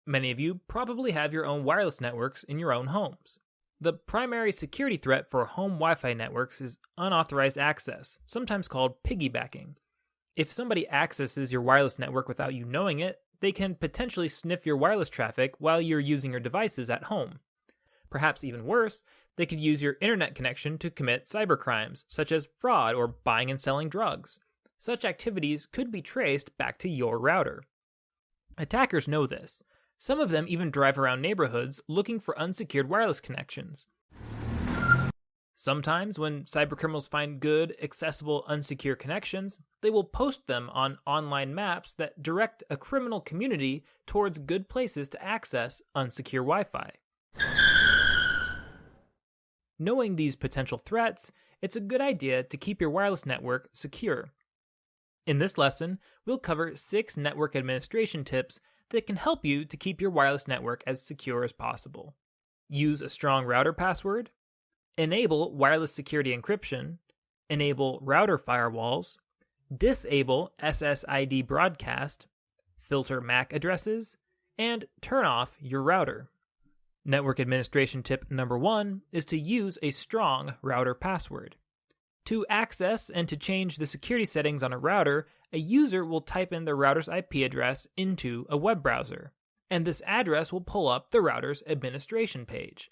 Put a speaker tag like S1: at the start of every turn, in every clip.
S1: Many of you probably have your own wireless networks in your own homes. The primary security threat for home Wi-Fi networks is unauthorized access, sometimes called piggybacking. If somebody accesses your wireless network without you knowing it, they can potentially sniff your wireless traffic while you're using your devices at home. Perhaps even worse, they could use your internet connection to commit cybercrimes, such as fraud or buying and selling drugs. Such activities could be traced back to your router. Attackers know this. Some of them even drive around neighborhoods looking for unsecured wireless connections. Sometimes, when cybercriminals find good, accessible, unsecure connections, they will post them on online maps that direct a criminal community towards good places to access unsecure Wi-Fi. Knowing these potential threats, it's a good idea to keep your wireless network secure. In this lesson, we'll cover 6 network administration tips that can help you to keep your wireless network as secure as possible. Use a strong router password, enable wireless security encryption, enable router firewalls, disable SSID broadcast, filter MAC addresses, and turn off your router. Network administration tip number 1 is to use a strong router password. To access and to change the security settings on a router, a user will type in the router's IP address into a web browser, and this address will pull up the router's administration page.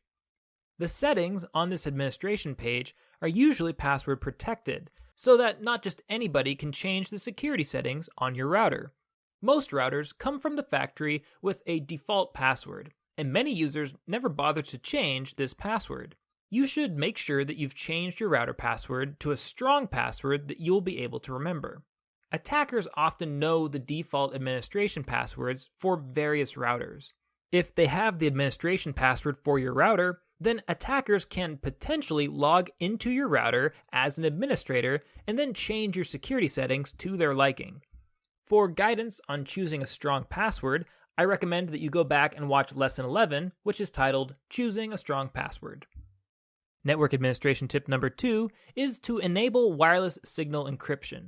S1: The settings on this administration page are usually password protected, so that not just anybody can change the security settings on your router. Most routers come from the factory with a default password, and many users never bother to change this password. You should make sure that you've changed your router password to a strong password that you'll be able to remember. Attackers often know the default administration passwords for various routers. If they have the administration password for your router, then attackers can potentially log into your router as an administrator and then change your security settings to their liking. For guidance on choosing a strong password, I recommend that you go back and watch Lesson 11, which is titled Choosing a Strong Password. Network administration tip number 2 is to enable wireless signal encryption.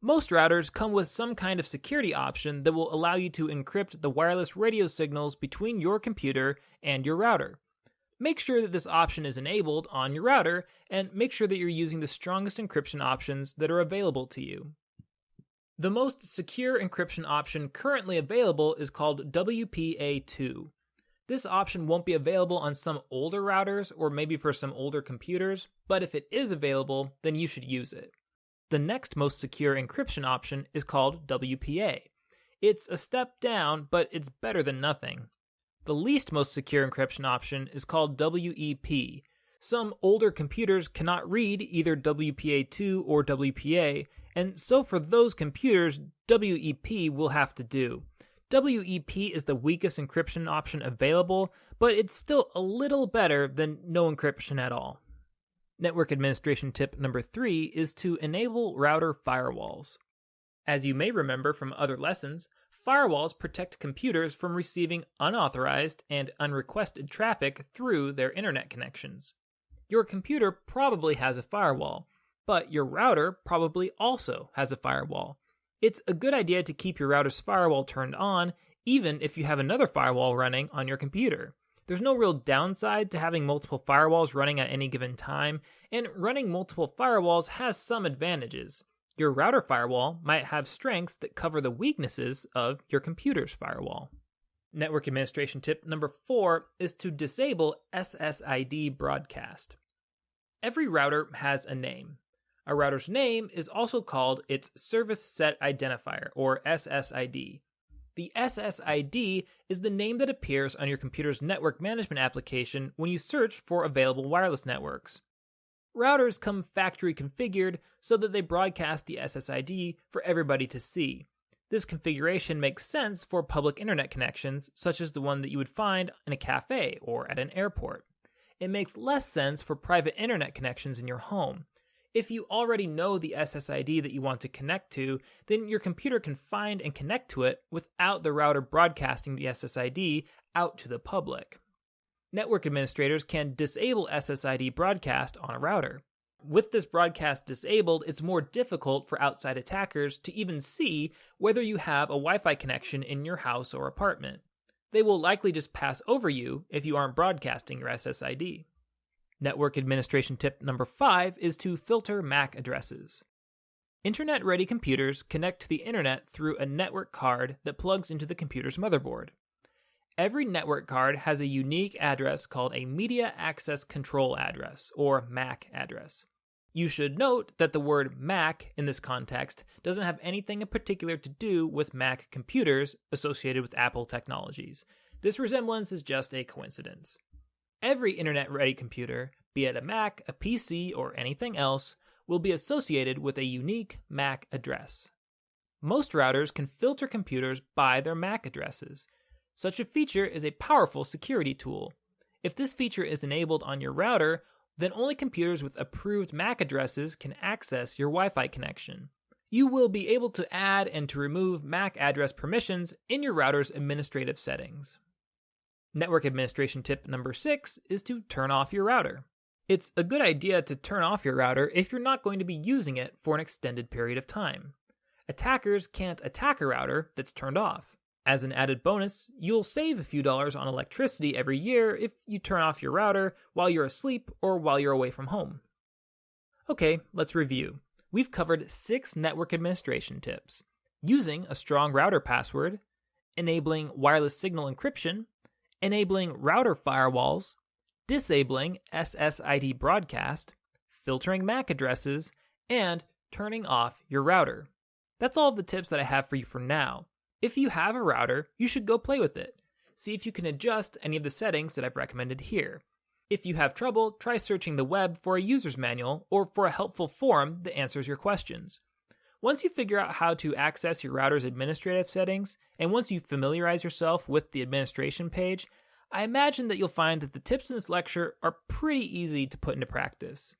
S1: Most routers come with some kind of security option that will allow you to encrypt the wireless radio signals between your computer and your router. Make sure that this option is enabled on your router, and make sure that you're using the strongest encryption options that are available to you. The most secure encryption option currently available is called WPA2. This option won't be available on some older routers or maybe for some older computers, but if it is available, then you should use it. The next most secure encryption option is called WPA. It's a step down, but it's better than nothing. The least most secure encryption option is called WEP. Some older computers cannot read either WPA2 or WPA, and so for those computers, WEP will have to do. WEP is the weakest encryption option available, but it's still a little better than no encryption at all. Network administration tip number 3 is to enable router firewalls. As you may remember from other lessons, firewalls protect computers from receiving unauthorized and unrequested traffic through their internet connections. Your computer probably has a firewall, but your router probably also has a firewall. It's a good idea to keep your router's firewall turned on, even if you have another firewall running on your computer. There's no real downside to having multiple firewalls running at any given time, and running multiple firewalls has some advantages. Your router firewall might have strengths that cover the weaknesses of your computer's firewall. Network administration tip number 4 is to disable SSID broadcast. Every router has a name. A router's name is also called its Service Set Identifier, or SSID. The SSID is the name that appears on your computer's network management application when you search for available wireless networks. Routers come factory configured so that they broadcast the SSID for everybody to see. This configuration makes sense for public internet connections, such as the one that you would find in a cafe or at an airport. It makes less sense for private internet connections in your home. If you already know the SSID that you want to connect to, then your computer can find and connect to it without the router broadcasting the SSID out to the public. Network administrators can disable SSID broadcast on a router. With this broadcast disabled, it's more difficult for outside attackers to even see whether you have a Wi-Fi connection in your house or apartment. they will likely just pass over you if you aren't broadcasting your SSID. Network administration tip number 5 is to filter MAC addresses. Internet-ready computers connect to the internet through a network card that plugs into the computer's motherboard. Every network card has a unique address called a Media Access Control Address, or MAC address. You should note that the word Mac in this context doesn't have anything in particular to do with Mac computers associated with Apple technologies. This resemblance is just a coincidence. Every internet-ready computer, be it a Mac, a PC, or anything else, will be associated with a unique MAC address. Most routers can filter computers by their MAC addresses. Such a feature is a powerful security tool. If this feature is enabled on your router, then only computers with approved MAC addresses can access your Wi-Fi connection. You will be able to add and to remove MAC address permissions in your router's administrative settings. Network administration tip number 6 is to turn off your router. It's a good idea to turn off your router if you're not going to be using it for an extended period of time. Attackers can't attack a router that's turned off. As an added bonus, you'll save a few dollars on electricity every year if you turn off your router while you're asleep or while you're away from home. Okay, let's review. We've covered 6 network administration tips: using a strong router password, enabling wireless signal encryption, enabling router firewalls, disabling SSID broadcast, filtering MAC addresses, and turning off your router. That's all of the tips that I have for you for now. If you have a router, you should go play with it. See if you can adjust any of the settings that I've recommended here. If you have trouble, try searching the web for a user's manual or for a helpful forum that answers your questions. Once you figure out how to access your router's administrative settings, and once you familiarize yourself with the administration page, I imagine that you'll find that the tips in this lecture are pretty easy to put into practice.